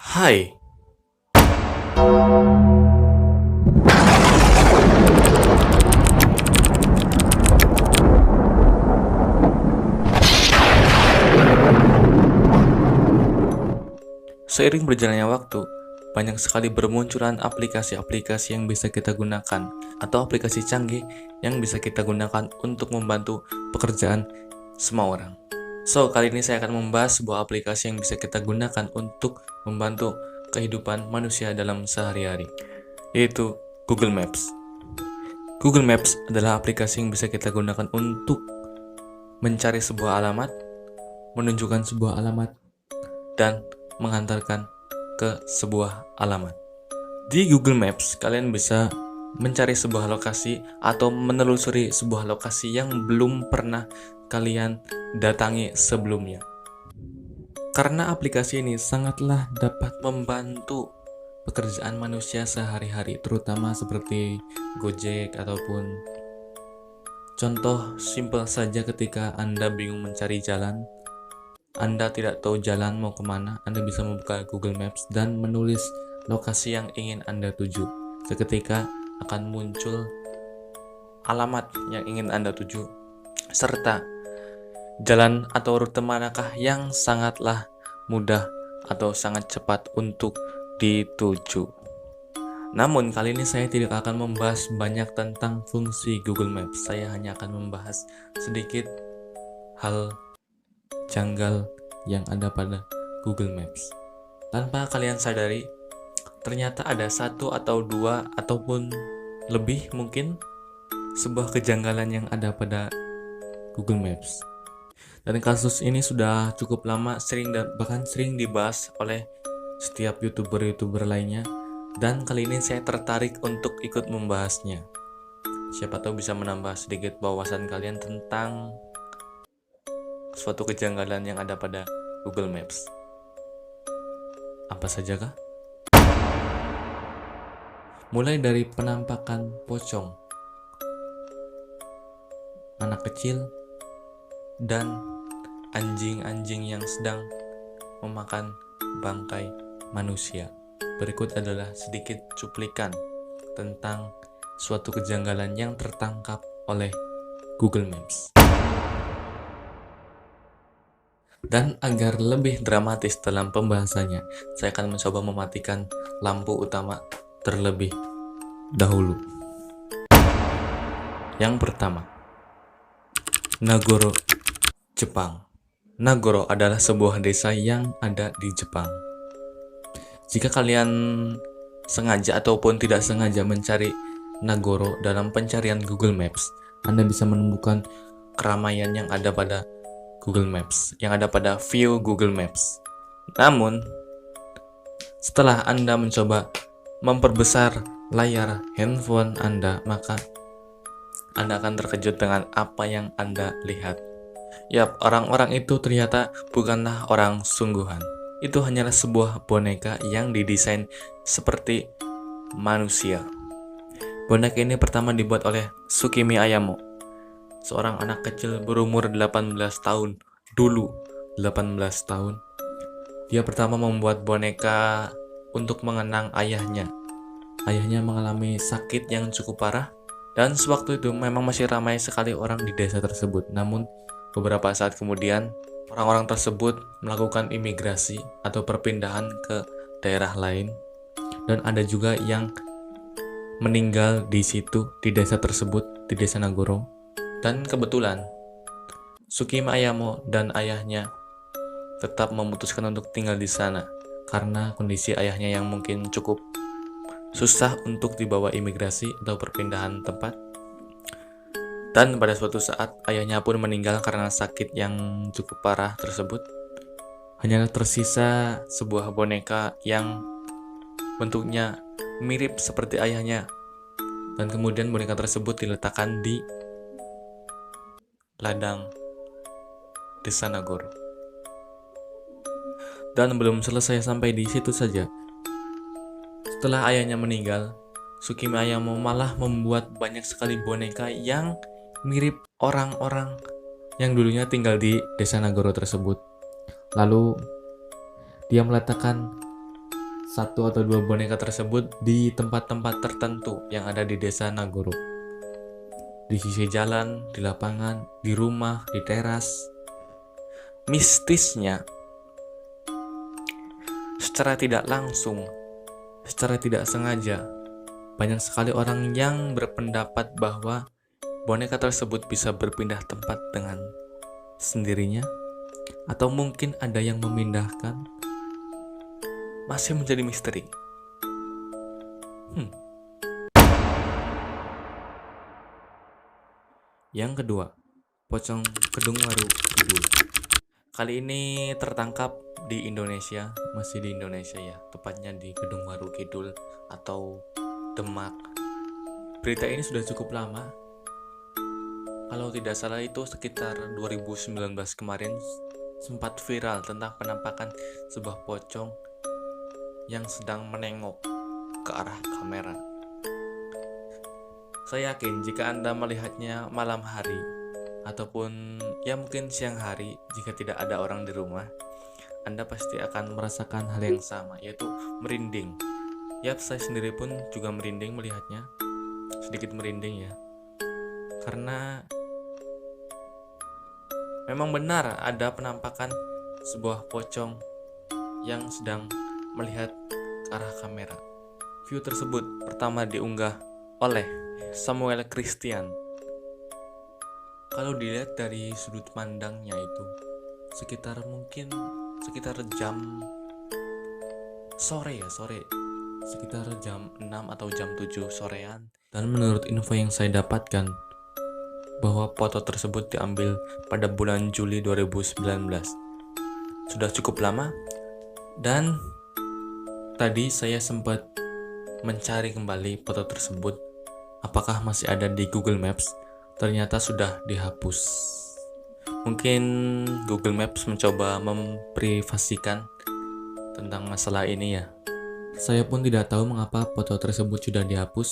Hai, seiring berjalannya waktu, banyak sekali bermunculan aplikasi-aplikasi yang bisa kita gunakan atau aplikasi canggih yang bisa kita gunakan untuk membantu pekerjaan semua orang. So, kali ini saya akan membahas sebuah aplikasi yang bisa kita gunakan untuk membantu kehidupan manusia dalam sehari-hari, yaitu Google Maps. Google Maps adalah aplikasi yang bisa kita gunakan untuk mencari sebuah alamat, menunjukkan sebuah alamat, dan mengantarkan ke sebuah alamat. Di Google Maps, kalian bisa mencari sebuah lokasi atau menelusuri sebuah lokasi yang belum pernah kalian datangi sebelumnya. Karena aplikasi ini sangatlah dapat membantu pekerjaan manusia sehari-hari, terutama seperti Gojek ataupun contoh simpel saja ketika Anda bingung mencari jalan, Anda tidak tahu jalan mau kemana, Anda bisa membuka Google Maps dan menulis lokasi yang ingin Anda tuju. Seketika akan muncul alamat yang ingin Anda tuju, serta jalan atau rute manakah yang sangatlah mudah atau sangat cepat untuk dituju. Namun kali ini saya tidak akan membahas banyak tentang fungsi Google Maps. Saya hanya akan membahas sedikit hal janggal yang ada pada Google Maps. Tanpa kalian sadari, ternyata ada satu atau dua ataupun lebih mungkin sebuah kejanggalan yang ada pada Google Maps. Dan kasus ini sudah cukup lama, bahkan sering dibahas oleh setiap YouTuber lainnya. Dan kali ini saya tertarik untuk ikut membahasnya. Siapa tahu bisa menambah sedikit wawasan kalian tentang suatu kejanggalan yang ada pada Google Maps. Apa sajakah? Mulai dari penampakan pocong, anak kecil, dan anjing-anjing yang sedang memakan bangkai manusia. Berikut adalah sedikit cuplikan tentang suatu kejanggalan yang tertangkap oleh Google Maps. Dan agar lebih dramatis dalam pembahasannya, saya akan mencoba mematikan lampu utama terlebih dahulu. Yang pertama, Nagoro, Jepang. Nagoro adalah sebuah desa yang ada di Jepang. Jika kalian sengaja ataupun tidak sengaja mencari Nagoro dalam pencarian Google Maps, Anda bisa menemukan keramaian yang ada pada Google Maps, yang ada pada view Google Maps. Namun, setelah Anda mencoba memperbesar layar handphone Anda, maka Anda akan terkejut dengan apa yang Anda lihat. Yap, orang-orang itu ternyata bukanlah orang sungguhan. Itu hanyalah sebuah boneka yang didesain seperti manusia. Boneka ini pertama dibuat oleh Tsukimi Ayamo, seorang anak kecil berumur 18 tahun. Dulu 18 tahun. Dia pertama membuat boneka untuk mengenang ayahnya. Ayahnya mengalami sakit yang cukup parah, dan sewaktu itu memang masih ramai sekali orang di desa tersebut. Namun beberapa saat kemudian, orang-orang tersebut melakukan imigrasi atau perpindahan ke daerah lain, dan ada juga yang meninggal di situ, di desa tersebut, di desa Nagoro. Dan kebetulan Tsukimi Ayamo dan ayahnya tetap memutuskan untuk tinggal di sana karena kondisi ayahnya yang mungkin cukup susah untuk dibawa imigrasi atau perpindahan tempat. Dan pada suatu saat ayahnya pun meninggal karena sakit yang cukup parah tersebut. Hanya tersisa sebuah boneka yang bentuknya mirip seperti ayahnya. Dan kemudian boneka tersebut diletakkan di ladang desa Nagoro. Dan belum selesai sampai di situ saja. Setelah ayahnya meninggal, Tsukimi Ayamo malah membuat banyak sekali boneka yang mirip orang-orang yang dulunya tinggal di desa Nagoro tersebut. Lalu dia meletakkan satu atau dua boneka tersebut di tempat-tempat tertentu yang ada di desa Nagoro. Di sisi jalan, di lapangan, di rumah, di teras. Mistisnya, secara tidak langsung, secara tidak sengaja, banyak sekali orang yang berpendapat bahwa boneka tersebut bisa berpindah tempat dengan sendirinya, atau mungkin ada yang memindahkan. Masih menjadi misteri. Yang kedua, pocong Kedungwaru Kidul. Kali ini tertangkap di Indonesia, masih di Indonesia ya, tepatnya di Kedungwaru Kidul atau Demak. Berita ini sudah cukup lama. Kalau tidak salah itu sekitar 2019 kemarin sempat viral tentang penampakan sebuah pocong yang sedang menengok ke arah kamera. Saya yakin jika Anda melihatnya malam hari ataupun ya mungkin siang hari jika tidak ada orang di rumah, Anda pasti akan merasakan hal yang sama, yaitu merinding. Yap, saya sendiri pun juga merinding melihatnya, sedikit merinding ya, karena memang benar ada penampakan sebuah pocong yang sedang melihat ke arah kamera. View tersebut pertama diunggah oleh Samuel Christian. Kalau dilihat dari sudut pandangnya itu sekitar jam sore, sekitar jam 6 atau jam 7 sorean. Dan menurut info yang saya dapatkan bahwa foto tersebut diambil pada bulan Juli 2019. Sudah cukup lama, dan tadi saya sempat mencari kembali foto tersebut, apakah masih ada di Google Maps. Ternyata sudah dihapus. Mungkin Google Maps mencoba memprivasikan tentang masalah ini ya. Saya pun tidak tahu mengapa foto tersebut sudah dihapus,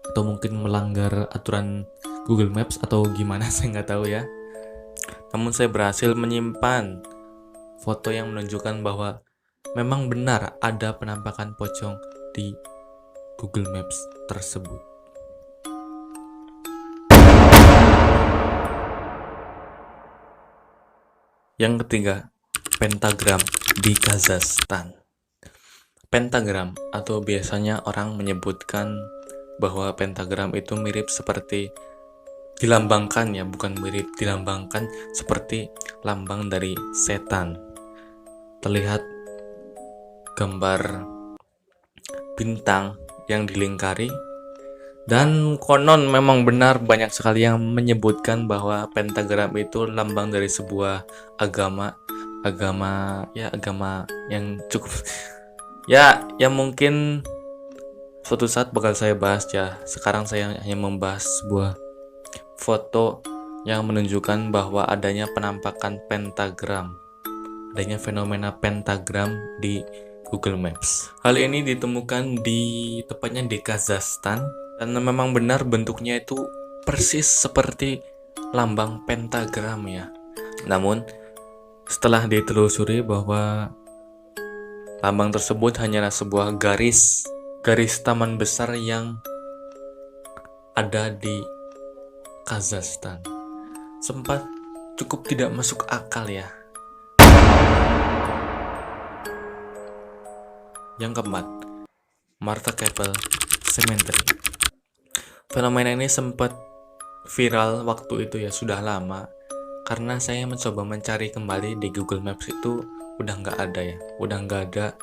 atau mungkin melanggar aturan Google Maps atau gimana, saya nggak tahu ya. Namun saya berhasil menyimpan foto yang menunjukkan bahwa memang benar ada penampakan pocong di Google Maps tersebut. Yang ketiga, pentagram di Kazakhstan. Pentagram atau biasanya orang menyebutkan bahwa pentagram itu mirip seperti dilambangkan ya, bukan mirip, dilambangkan seperti lambang dari setan. Terlihat gambar bintang yang dilingkari, dan konon memang benar banyak sekali yang menyebutkan bahwa pentagram itu lambang dari sebuah agama yang cukup ya mungkin suatu saat bakal saya bahas ya. Sekarang saya hanya membahas sebuah foto yang menunjukkan bahwa adanya penampakan pentagram, adanya fenomena pentagram di Google Maps. Hal ini ditemukan tepatnya di Kazakhstan, dan memang benar bentuknya itu persis seperti lambang pentagram ya. Namun setelah ditelusuri bahwa lambang tersebut hanyalah sebuah garis taman besar yang ada di Kazakhstan. Sempat cukup tidak masuk akal ya. Yang keempat, Martha Keppel Cemetery. Fenomena ini sempat viral waktu itu ya, sudah lama. Karena saya mencoba mencari kembali di Google Maps itu udah nggak ada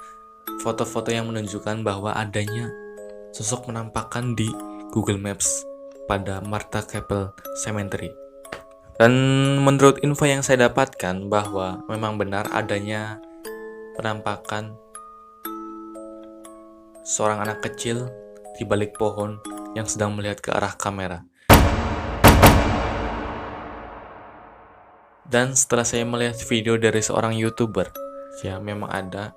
foto-foto yang menunjukkan bahwa adanya sosok penampakan di Google Maps pada Martha Keppel Cemetery. Dan menurut info yang saya dapatkan bahwa memang benar adanya penampakan seorang anak kecil di balik pohon yang sedang melihat ke arah kamera. Dan setelah saya melihat video dari seorang YouTuber, ya memang ada,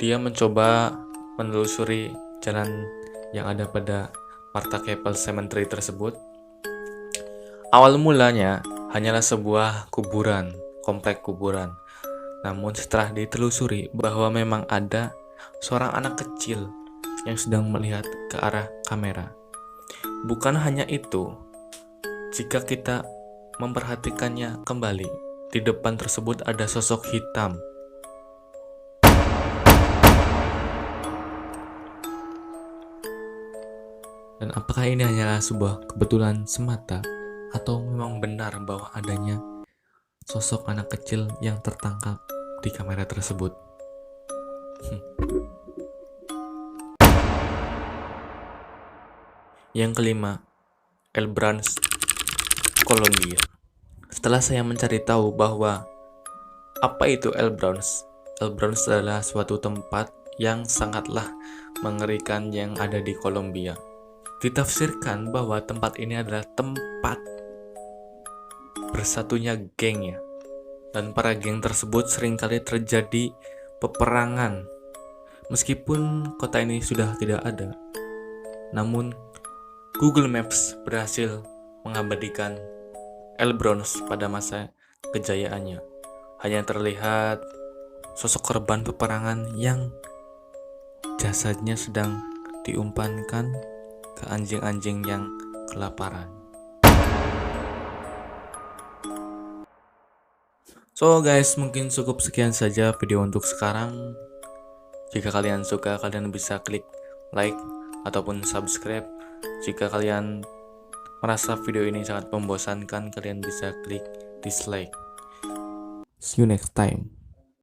dia mencoba menelusuri jalan yang ada pada Martha Keppel Cemetery tersebut. Awal mulanya hanyalah sebuah kuburan, komplek kuburan. Namun setelah ditelusuri bahwa memang ada seorang anak kecil yang sedang melihat ke arah kamera. Bukan hanya itu, jika kita memperhatikannya kembali, di depan tersebut ada sosok hitam. Dan apakah ini hanyalah sebuah kebetulan semata, atau memang benar bahwa adanya sosok anak kecil yang tertangkap di kamera tersebut? Yang kelima, Elbrands, Kolombia. Setelah saya mencari tahu bahwa apa itu Elbrands, Elbrands adalah suatu tempat yang sangatlah mengerikan yang ada di Kolombia. Ditafsirkan bahwa tempat ini adalah tempat bersatunya geng ya. Dan para geng tersebut seringkali terjadi peperangan. Meskipun kota ini sudah tidak ada, namun Google Maps berhasil mengabadikan Elbrands pada masa kejayaannya. Hanya terlihat sosok korban peperangan yang jasadnya sedang diumpankan ke anjing-anjing yang kelaparan. So guys, mungkin cukup sekian saja video untuk sekarang. Jika kalian suka, kalian bisa klik like ataupun subscribe. Jika kalian merasa video ini sangat membosankan, kalian bisa klik dislike. See you next time.